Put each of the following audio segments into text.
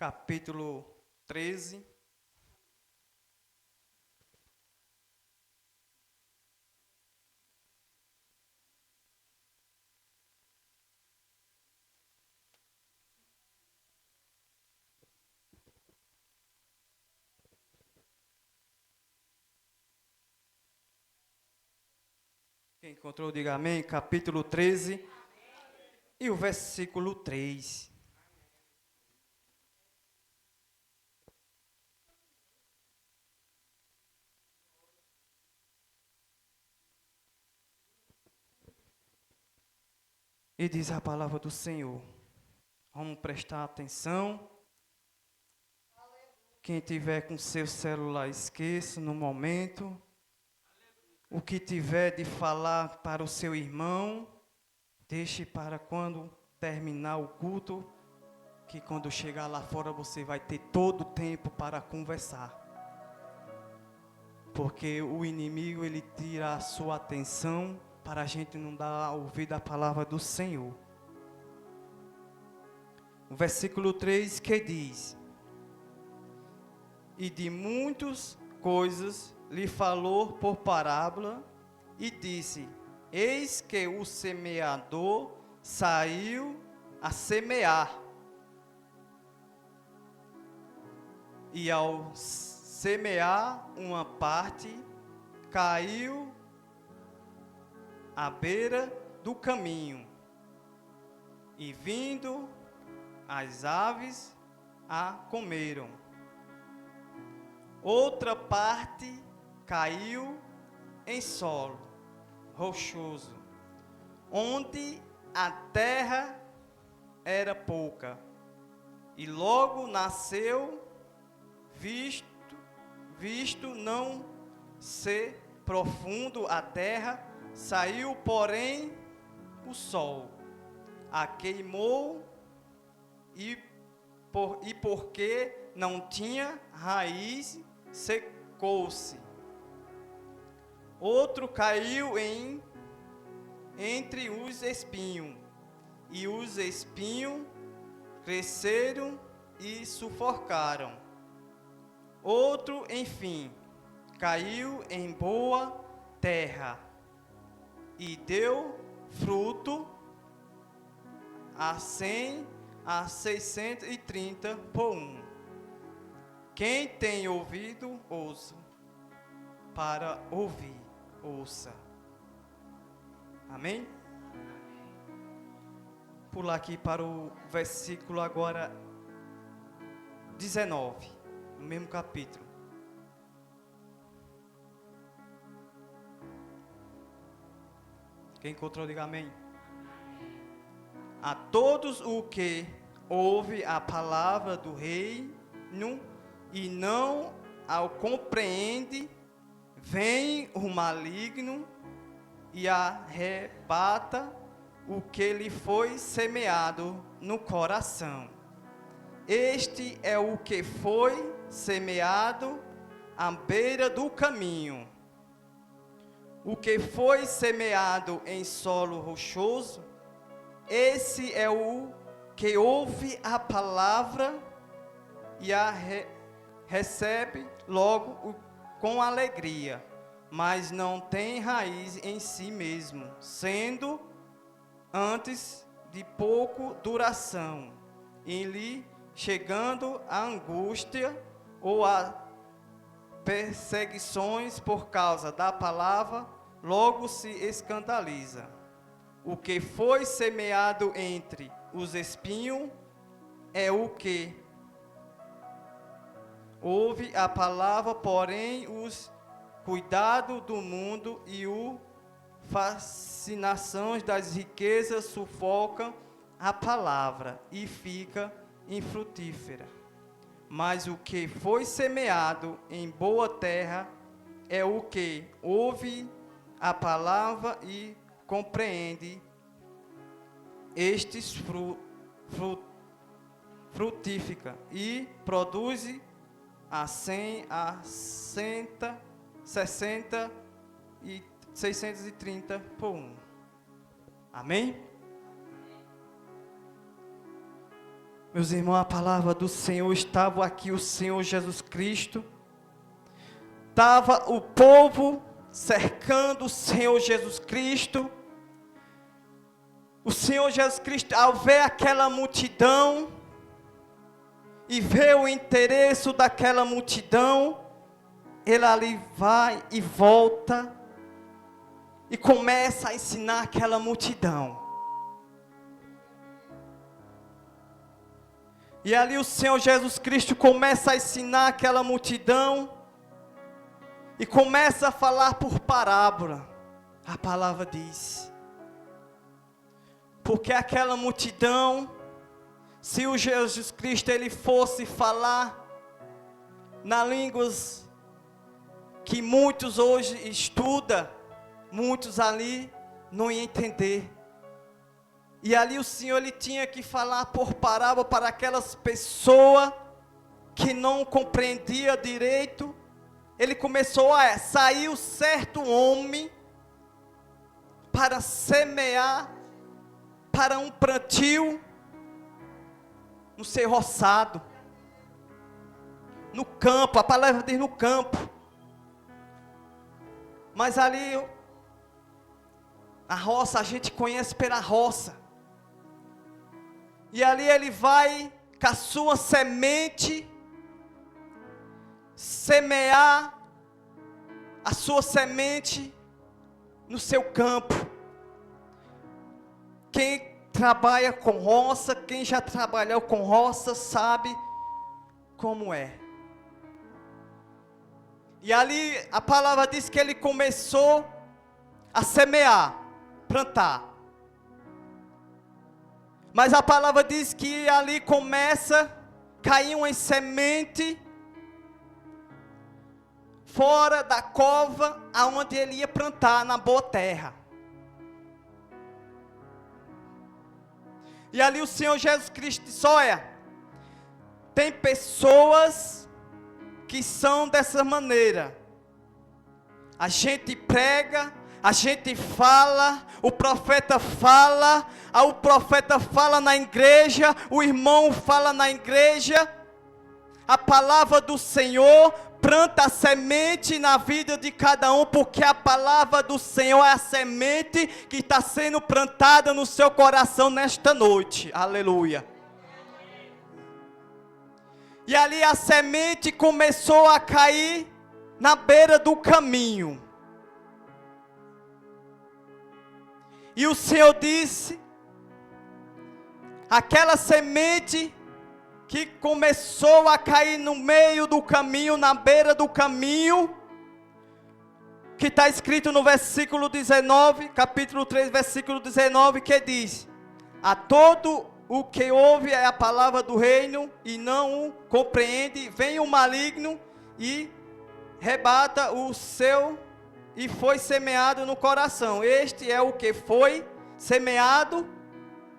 capítulo 13. Quem encontrou, diga amém. Capítulo 13 e o versículo 3. E diz a palavra do Senhor. Vamos prestar atenção. Quem tiver com seu celular, esqueça no momento. O que tiver de falar para o seu irmão, deixe para quando terminar o culto, que quando chegar lá fora você vai ter todo o tempo para conversar. Porque o inimigo, ele tira a sua atenção para a gente não dar ouvido à palavra do Senhor. O versículo 3 que diz: E de muitas coisas lhe falou por parábola, e disse: Eis que o semeador saiu a semear. E ao semear, uma parte caiu à beira do caminho, e vindo as aves a comeram. Outra parte caiu em solo rochoso, onde a terra era pouca, e logo nasceu, visto não ser profundo a terra, saiu, porém, o sol, a queimou, e porque não tinha raiz, secou-se. Outro caiu entre os espinhos, e os espinhos cresceram e sufocaram. Outro, enfim, caiu em boa terra, e deu fruto a 100, a 630 por um. Quem tem ouvido, ouça. Para ouvir, ouça. Amém? Pular aqui para o versículo agora 19, no mesmo capítulo. Quem encontrou, diga amém. A todos o que ouve a palavra do reino e não a compreende, vem o maligno e arrebata o que lhe foi semeado no coração. Este é o que foi semeado à beira do caminho. O que foi semeado em solo rochoso, esse é o que ouve a palavra e a recebe logo com alegria, mas não tem raiz em si mesmo, sendo antes de pouco duração, em lhe chegando a angústia ou a perseguições por causa da palavra, logo se escandaliza. O que foi semeado entre os espinhos é o que ouve a palavra, porém os cuidados do mundo e o fascinações das riquezas sufocam a palavra e fica infrutífera. Mas o que foi semeado em boa terra é o que ouve a palavra e compreende. Estes frutifica e produz a 100, a 60 e 630 por um. Amém? Meus irmãos, a palavra do Senhor, estava aqui o Senhor Jesus Cristo, estava o povo cercando o Senhor Jesus Cristo. O Senhor Jesus Cristo, ao ver aquela multidão, e ver o interesse daquela multidão, ele ali vai e volta, e começa a ensinar aquela multidão. E ali o Senhor Jesus Cristo começa a ensinar aquela multidão, e começa a falar por parábola. A palavra diz, porque aquela multidão, se o Jesus Cristo ele fosse falar na línguas que muitos hoje estudam, muitos ali não iam entender. E ali o Senhor ele tinha que falar por parábola para aquelas pessoas que não compreendiam direito. Ele começou a sair um certo homem para semear para um plantio no seu roçado, no campo. A palavra diz no campo. Mas ali a roça, a gente conhece pela roça. E ali ele vai com a sua semente semear a sua semente no seu campo. Quem trabalha com roça, quem já trabalhou com roça, sabe como é. E ali a palavra diz que ele começou a semear, plantar. Mas a palavra diz que ali começa a cair uma semente fora da cova, aonde ele ia plantar, na boa terra. E ali o Senhor Jesus Cristo disse, olha, tem pessoas que são dessa maneira. A gente prega, a gente fala, o profeta fala na igreja, o irmão fala na igreja, a palavra do Senhor planta a semente na vida de cada um, porque a palavra do Senhor é a semente que está sendo plantada no seu coração nesta noite, aleluia. E ali a semente começou a cair na beira do caminho. E o Senhor disse, aquela semente que começou a cair no meio do caminho, na beira do caminho, que está escrito no versículo 19, capítulo 3, versículo 19, que diz, a todo o que ouve é a palavra do reino e não o compreende, vem o maligno e rebata o seu, e foi semeado no coração. Este é o que foi semeado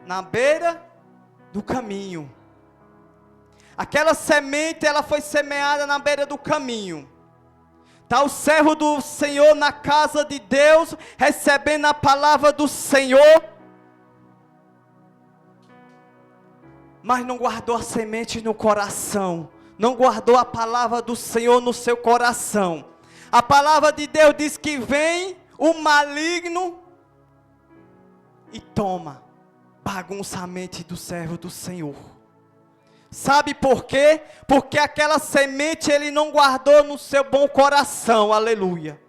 na beira do caminho. Aquela semente, ela foi semeada na beira do caminho. Está o servo do Senhor na casa de Deus, recebendo a palavra do Senhor, mas não guardou a semente no coração, não guardou a palavra do Senhor no seu coração. A palavra de Deus diz que vem o maligno e toma, bagunça a mente do servo do Senhor. Sabe por quê? Porque aquela semente ele não guardou no seu bom coração, aleluia.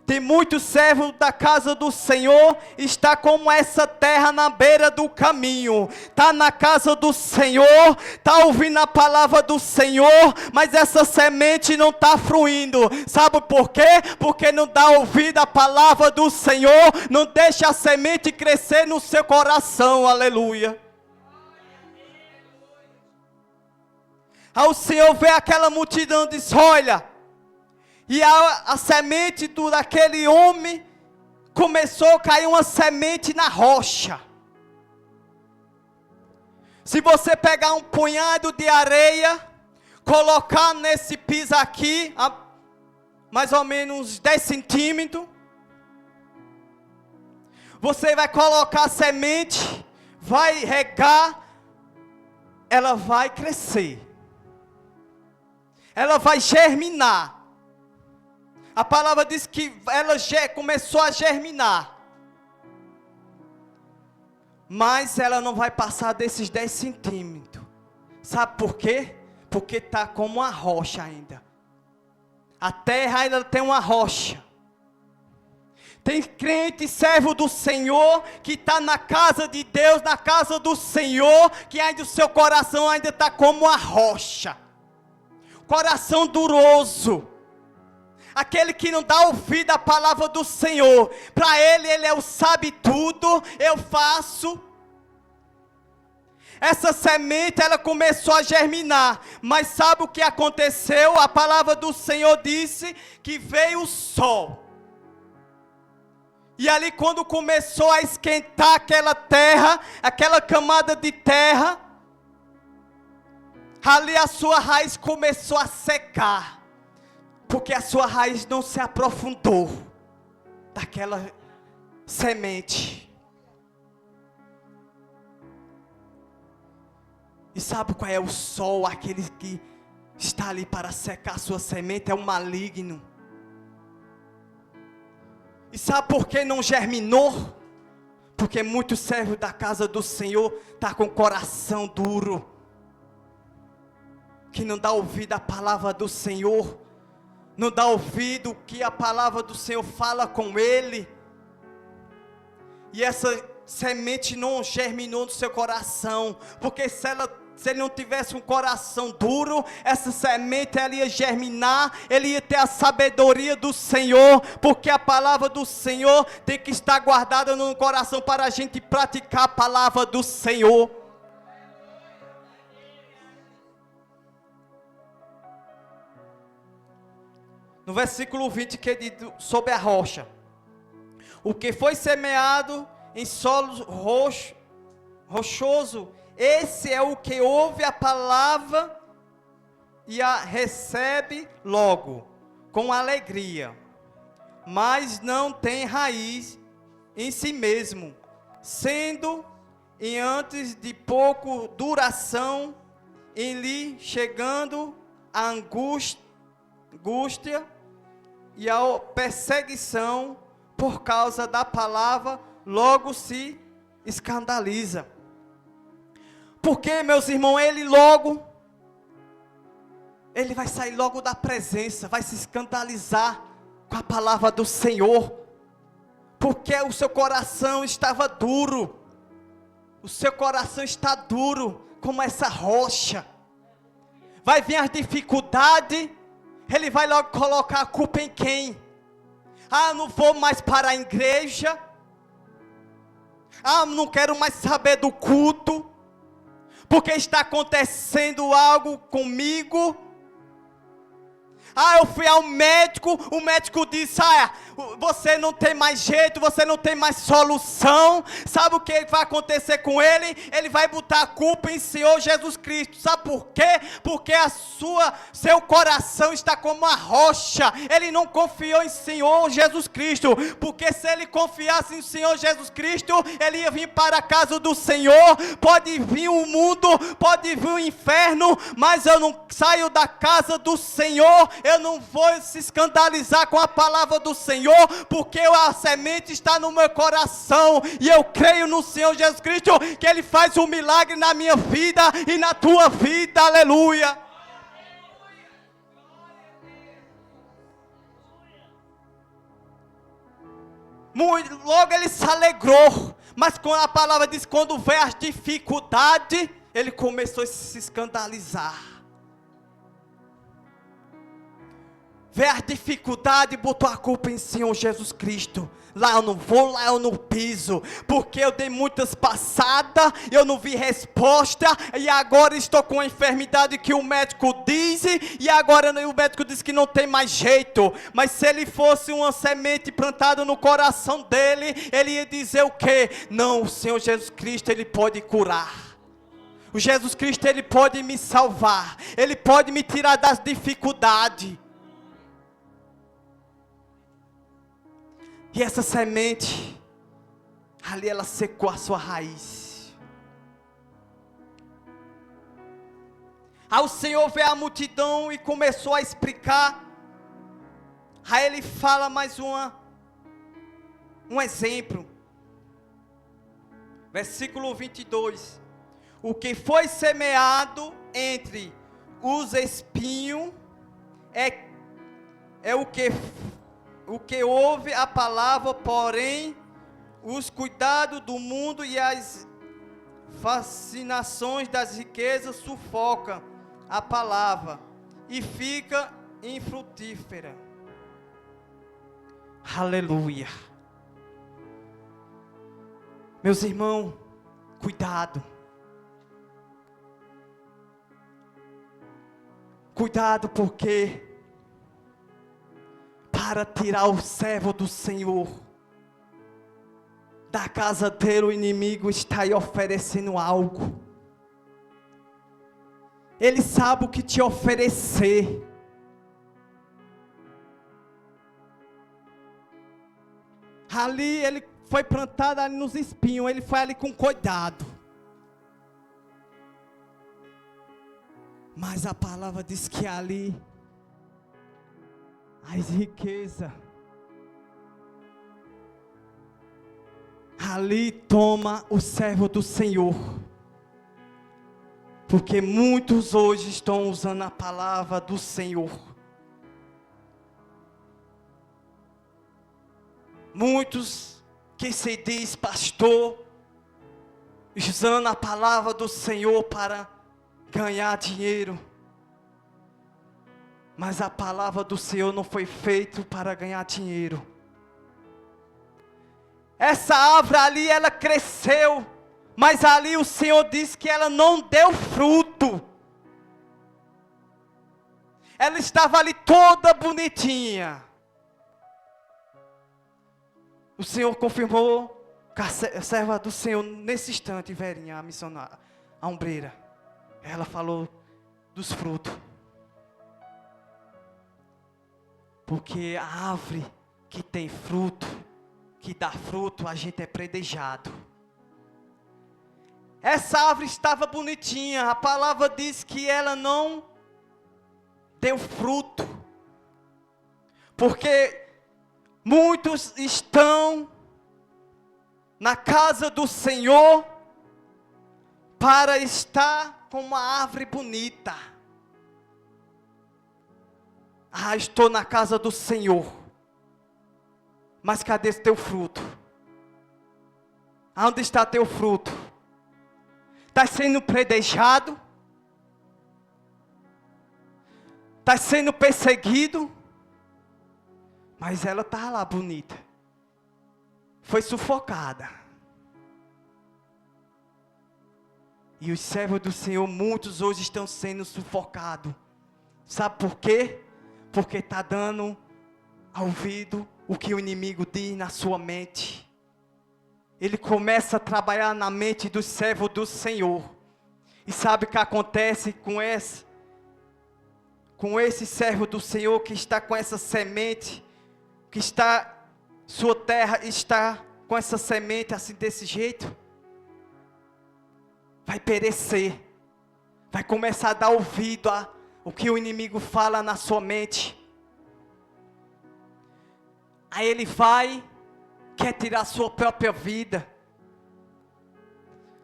Tem muitos servos da casa do Senhor, está como essa terra na beira do caminho, está na casa do Senhor, está ouvindo a palavra do Senhor, mas essa semente não está fluindo. Sabe por quê? Porque não dá ouvido à palavra do Senhor, não deixa a semente crescer no seu coração, aleluia. Aí o Senhor vê aquela multidão e diz, olha, e a semente daquele homem começou a cair uma semente na rocha. Se você pegar um punhado de areia, colocar nesse piso aqui, a mais ou menos uns 10 centímetros, você vai colocar a semente, vai regar, ela vai crescer. Ela vai germinar. A palavra diz que ela começou a germinar. Mas ela não vai passar desses 10 centímetros. Sabe por quê? Porque está como uma rocha ainda. A terra ainda tem uma rocha. Tem crente, servo do Senhor, que está na casa de Deus, na casa do Senhor, que ainda o seu coração ainda está como uma rocha. Coração duroso. Aquele que não dá ouvido à palavra do Senhor. Para ele é o sabe tudo, eu faço. Essa semente, ela começou a germinar. Mas sabe o que aconteceu? A palavra do Senhor disse que veio o sol. E ali quando começou a esquentar aquela terra, aquela camada de terra, ali a sua raiz começou a secar. Porque a sua raiz não se aprofundou daquela semente. E sabe qual é o sol? Aquele que está ali para secar a sua semente é o maligno. E sabe por que não germinou? Porque muitos servos da casa do Senhor estão com o coração duro. Que não dá ouvido à palavra do Senhor. Não dá ouvido que a palavra do Senhor fala com ele. E essa semente não germinou no seu coração. Porque se ele não tivesse um coração duro, essa semente ela ia germinar, ele ia ter a sabedoria do Senhor, porque a palavra do Senhor tem que estar guardada no coração para a gente praticar a palavra do Senhor. No versículo 20 que diz sobre a rocha: o que foi semeado em solo rochoso, esse é o que ouve a palavra e a recebe logo, com alegria, mas não tem raiz em si mesmo, sendo em antes de pouco duração, em lhe chegando a angústia e a perseguição por causa da palavra, logo se escandaliza. Porque, meus irmãos, ele vai sair logo da presença, vai se escandalizar com a palavra do Senhor, porque o seu coração estava duro, o seu coração está duro, como essa rocha. Vai vir as dificuldades, ele vai logo colocar a culpa em quem? Não vou mais para a igreja, não quero mais saber do culto, porque está acontecendo algo comigo. Eu fui ao médico, o médico disse: você não tem mais jeito, você não tem mais solução. Sabe o que vai acontecer com ele? Ele vai botar a culpa em Senhor Jesus Cristo. Sabe por quê? Porque seu coração está como uma rocha. Ele não confiou em Senhor Jesus Cristo, porque se ele confiasse em Senhor Jesus Cristo, ele ia vir para a casa do Senhor. Pode vir o mundo, pode vir o inferno, mas eu não saio da casa do Senhor. Eu não vou se escandalizar com a palavra do Senhor, porque a semente está no meu coração, e eu creio no Senhor Jesus Cristo, que Ele faz um milagre na minha vida e na tua vida, aleluia. Logo ele se alegrou, mas quando a palavra diz, quando veio as dificuldades, ele começou a se escandalizar. Vê a dificuldade e botou a culpa em Senhor Jesus Cristo. Lá eu não vou, lá eu não piso, porque eu dei muitas passadas, eu não vi resposta, e agora estou com a enfermidade que o médico diz, e agora o médico diz que não tem mais jeito. Mas se ele fosse uma semente plantada no coração dele, ele ia dizer o quê? Não, o Senhor Jesus Cristo, Ele pode curar. O Jesus Cristo, Ele pode me salvar, Ele pode me tirar das dificuldades. E essa semente, ali ela secou a sua raiz. Aí o Senhor vê a multidão e começou a explicar. Aí ele fala mais um exemplo. Versículo 22. O que foi semeado entre os espinhos é o que ouve a palavra, porém os cuidados do mundo e as fascinações das riquezas sufocam a palavra e fica infrutífera. Aleluia. Meus irmãos, cuidado. Cuidado, porque para tirar o servo do Senhor da casa dele, o inimigo está aí oferecendo algo. Ele sabe o que te oferecer. Ali ele foi plantado ali nos espinhos, ele foi ali com cuidado. Mas a palavra diz que ali as riquezas, ali toma o servo do Senhor. Porque muitos hoje estão usando a palavra do Senhor. Muitos que se diz pastor, usando a palavra do Senhor para ganhar dinheiro. Mas a palavra do Senhor não foi feita para ganhar dinheiro. Essa árvore ali, ela cresceu, mas ali o Senhor disse que ela não deu fruto. Ela estava ali toda bonitinha. O Senhor confirmou que a serva do Senhor, nesse instante, Verinha, a missionária, a ombreira, ela falou dos frutos. Porque a árvore que tem fruto, que dá fruto, a gente é predejado. Essa árvore estava bonitinha, a palavra diz que ela não deu fruto. Porque muitos estão na casa do Senhor para estar com uma árvore bonita. Ah, estou na casa do Senhor. Mas cadê teu fruto? Aonde está teu fruto? Está sendo predejado? Está sendo perseguido? Mas ela está lá bonita. Foi sufocada. E os servos do Senhor, muitos hoje estão sendo sufocados. Sabe por quê? Porque está dando ouvido o que o inimigo diz na sua mente. Ele começa a trabalhar na mente dos servos do Senhor. E sabe o que acontece com esse servo do Senhor que está com essa semente, que está, sua terra está com essa semente assim desse jeito? Vai perecer. Vai começar a dar ouvido a o que o inimigo fala na sua mente. Aí ele quer tirar a sua própria vida.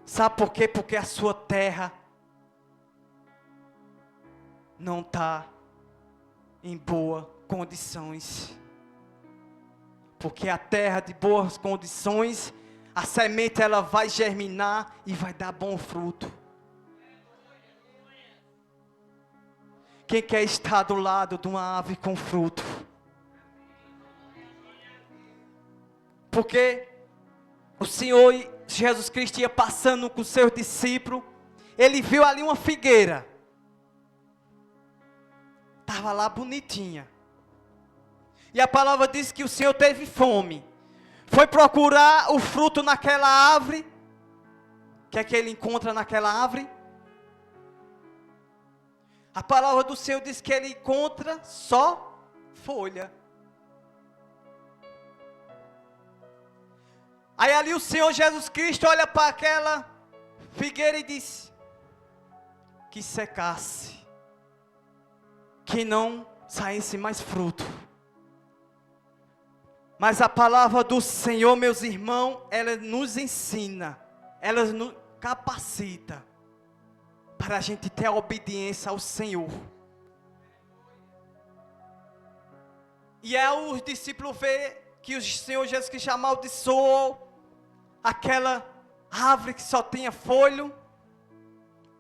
Sabe por quê? Porque a sua terra não está em boas condições. Porque a terra de boas condições, a semente ela vai germinar e vai dar bom fruto. Quem quer estar do lado de uma árvore com fruto? Porque o Senhor Jesus Cristo ia passando com seus discípulos. Ele viu ali uma figueira. Estava lá bonitinha. E a palavra diz que o Senhor teve fome. Foi procurar o fruto naquela árvore. O que é que ele encontra naquela árvore? A palavra do Senhor diz que ele encontra só folha. Aí ali o Senhor Jesus Cristo olha para aquela figueira e diz: que secasse, que não saísse mais fruto. Mas a palavra do Senhor, meus irmãos, ela nos ensina, ela nos capacita para a gente ter a obediência ao Senhor. E os discípulos ver que o Senhor Jesus Cristo amaldiçoou aquela árvore que só tinha folho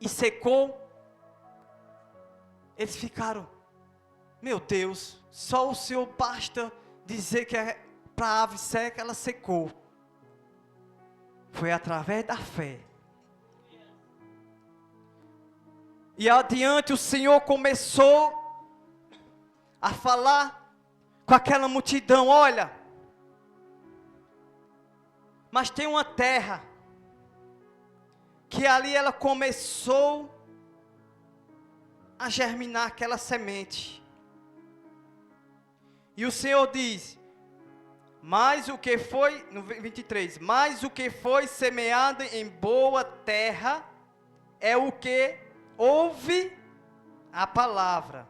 e secou. Eles ficaram, meu Deus, só o Senhor basta dizer que para a árvore seca, ela secou. Foi através da fé. E adiante o Senhor começou a falar com aquela multidão, olha, mas tem uma terra, que ali ela começou a germinar aquela semente. E o Senhor diz, mas o que foi, no 23, mas o que foi semeado em boa terra, é o que ouve a palavra,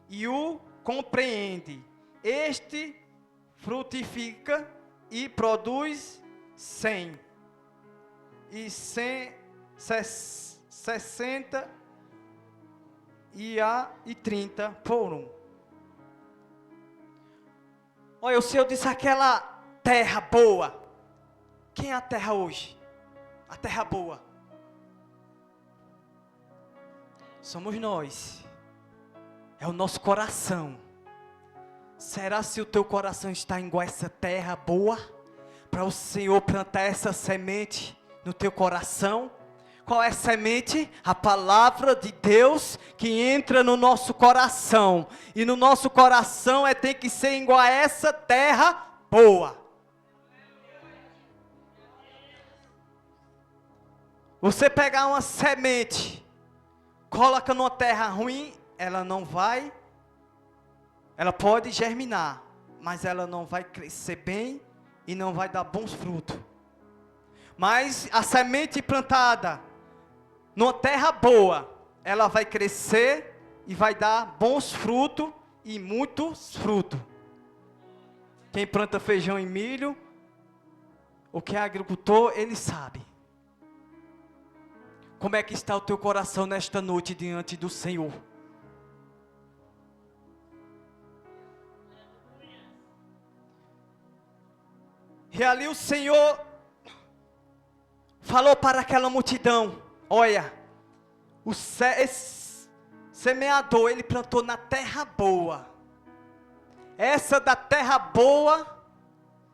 e o compreende. Este frutifica e produz 100, e 60 e 30 por um. Olha, o Senhor disse aquela terra boa. Quem é a terra hoje? A terra boa. Somos nós. É o nosso coração. Será se o teu coração está igual a essa terra boa? Para o Senhor plantar essa semente no teu coração? Qual é a semente? A palavra de Deus que entra no nosso coração. E no nosso coração tem que ser igual a essa terra boa. Você pegar uma semente, coloca numa terra ruim, ela não vai, ela pode germinar, mas ela não vai crescer bem e não vai dar bons frutos. Mas a semente plantada numa terra boa, ela vai crescer e vai dar bons frutos e muitos frutos. Quem planta feijão e milho, o que é agricultor, ele sabe. Como é que está o teu coração nesta noite diante do Senhor? E ali o Senhor falou para aquela multidão, olha, esse semeador, ele plantou na terra boa. Essa da terra boa,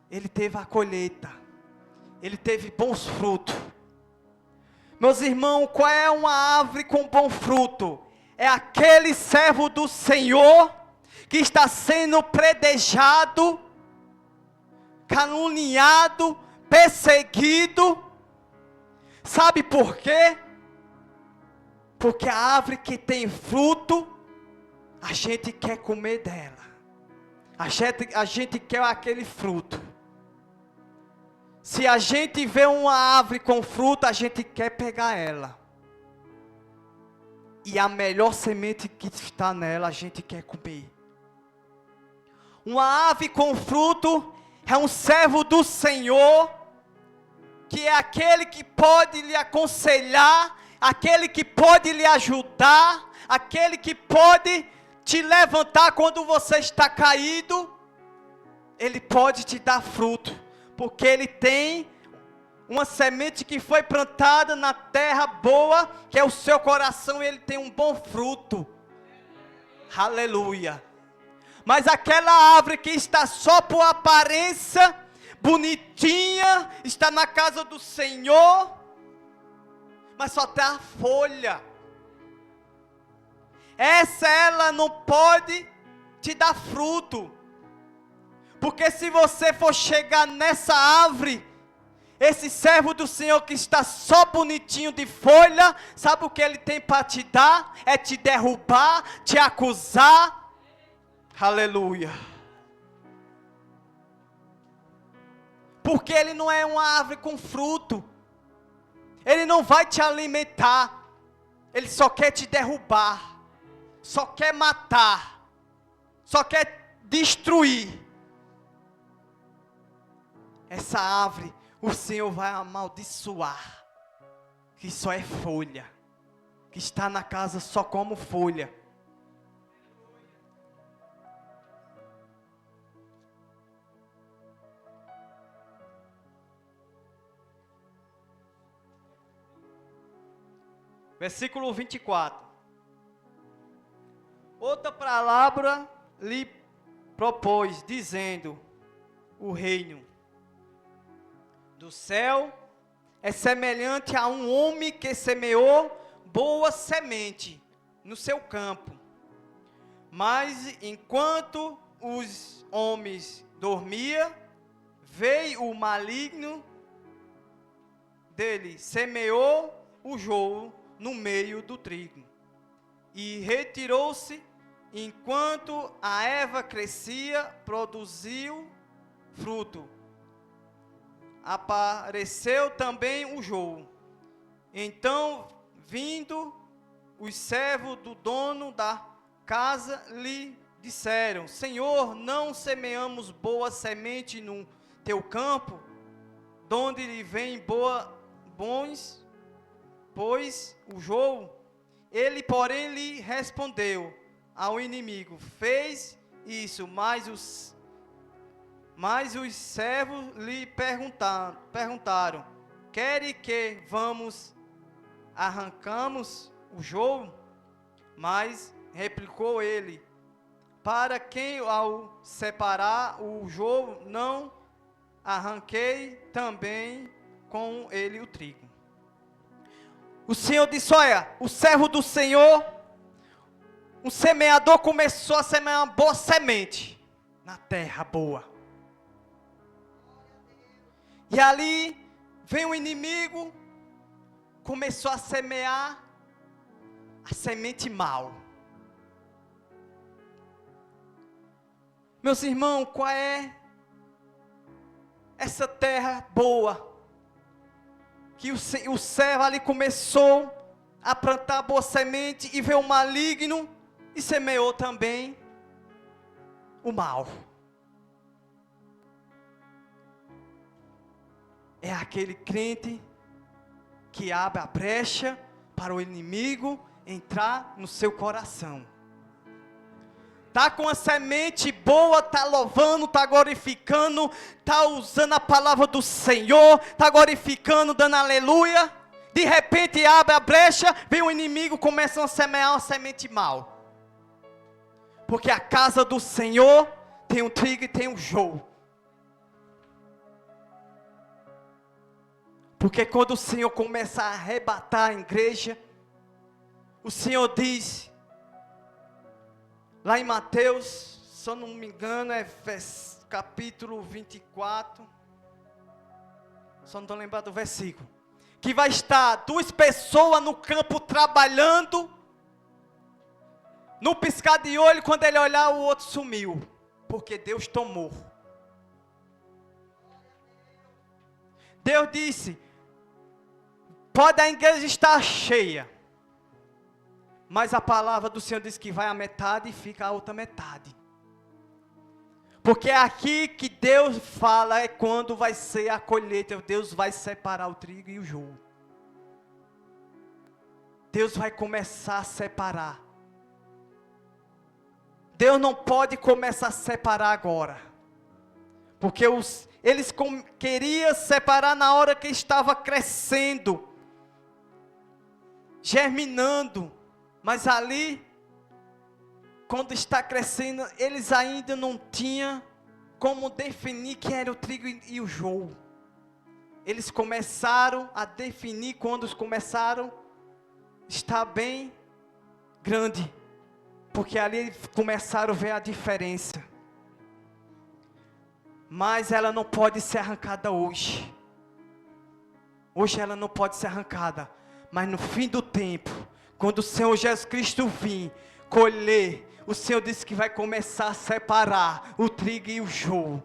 ele teve a colheita. Ele teve bons frutos. Meus irmãos, qual é uma árvore com bom fruto? É aquele servo do Senhor que está sendo predejado, caluniado, perseguido. Sabe por quê? Porque a árvore que tem fruto, a gente quer comer dela. A gente quer aquele fruto. Se a gente vê uma árvore com fruto, a gente quer pegar ela. E a melhor semente que está nela, a gente quer comer. Uma árvore com fruto é um servo do Senhor, que é aquele que pode lhe aconselhar, aquele que pode lhe ajudar, aquele que pode te levantar quando você está caído. Ele pode te dar fruto, porque ele tem uma semente que foi plantada na terra boa, que é o seu coração, e ele tem um bom fruto. Aleluia. Mas aquela árvore que está só por aparência, bonitinha, está na casa do Senhor, mas só tem a folha. Ela não pode te dar fruto. Porque se você for chegar nessa árvore, esse servo do Senhor que está só bonitinho de folha, sabe o que ele tem para te dar? É te derrubar, te acusar. Aleluia. Porque ele não é uma árvore com fruto. Ele não vai te alimentar. ele só quer te derrubar, só quer matar, só quer destruir. Essa árvore, o Senhor vai amaldiçoar, que só é folha, que está na casa só como folha. Versículo 24. Outra palavra lhe propôs, dizendo: o reino do céu é semelhante a um homem que semeou boa semente no seu campo. Mas enquanto os homens dormiam, veio o maligno dele, semeou o joio no meio do trigo, e retirou-se. Enquanto a erva crescia, produziu fruto. Apareceu também o joio. Então, vindo os servos do dono da casa, lhe disseram: Senhor, não semeamos boa semente no teu campo, donde lhe vem bons, pois o joio? Ele, porém, lhe respondeu ao inimigo: fez isso, mas os servos lhe perguntaram: quere que vamos arrancamos o joio? Mas replicou ele: para quem ao separar o joio não arranquei também com ele o trigo. O Senhor disse: olha, o servo do Senhor, um semeador, começou a semear uma boa semente na terra boa. E ali vem o inimigo, começou a semear a semente mal. Meus irmãos, qual é essa terra boa? Que o servo ali começou a plantar boa semente e veio o maligno e semeou também o mal. É aquele crente que abre a brecha para o inimigo entrar no seu coração. Está com a semente boa, está louvando, está glorificando, está usando a palavra do Senhor, está glorificando, dando aleluia. De repente abre a brecha, vem o inimigo, começa a semear uma semente mal. Porque a casa do Senhor tem o trigo e tem o joio. Porque quando o Senhor começa a arrebatar a igreja, o Senhor diz, lá em Mateus, se eu não me engano, é capítulo 24, só não estou lembrado do versículo, que vai estar 2 pessoas no campo trabalhando, no piscar de olho, quando ele olhar, o outro sumiu, porque Deus tomou. Deus disse: pode a igreja estar cheia, mas a palavra do Senhor diz que vai a metade e fica a outra metade. Porque é aqui que Deus fala, é quando vai ser a colheita. Deus vai separar o trigo e o joio. Deus vai começar a separar. Deus não pode começar a separar agora. Porque eles queriam separar na hora que estava crescendo, germinando. Mas ali, quando está crescendo, eles ainda não tinham como definir que era o trigo e o joio. Eles começaram a definir quando começaram a estar bem grande. Porque ali começaram a ver a diferença. Mas ela não pode ser arrancada hoje. Hoje ela não pode ser arrancada. Mas no fim do tempo, quando o Senhor Jesus Cristo vir colher, o Senhor disse que vai começar a separar o trigo e o joio.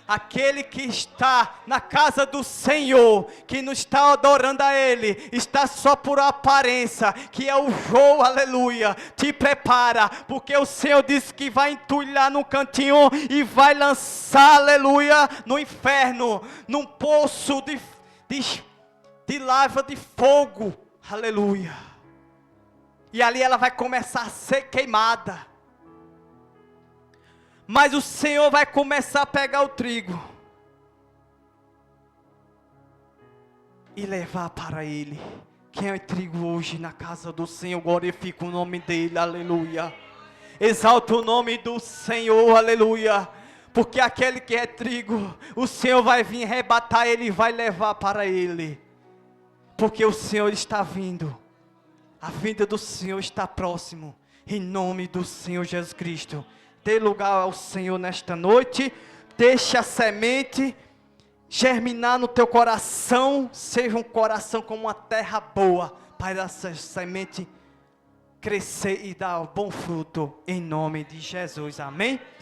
Aquele que está na casa do Senhor, que não está adorando a Ele, está só por aparência, que é o jogo, aleluia. Te prepara, porque o Senhor disse que vai entulhar no cantinho e vai lançar, aleluia, no inferno, num poço de lava de fogo, aleluia. E ali ela vai começar a ser queimada. Mas o Senhor vai começar a pegar o trigo e levar para Ele. Quem é trigo hoje na casa do Senhor, glorifica o nome dEle, aleluia. Exalta o nome do Senhor, aleluia. Porque aquele que é trigo, o Senhor vai vir arrebatar Ele e vai levar para Ele. Porque o Senhor está vindo. A vinda do Senhor está próximo. Em nome do Senhor Jesus Cristo. Dê lugar ao Senhor nesta noite. Deixa a semente germinar no teu coração. Seja um coração como uma terra boa. Para essa semente crescer e dar bom fruto. Em nome de Jesus. Amém?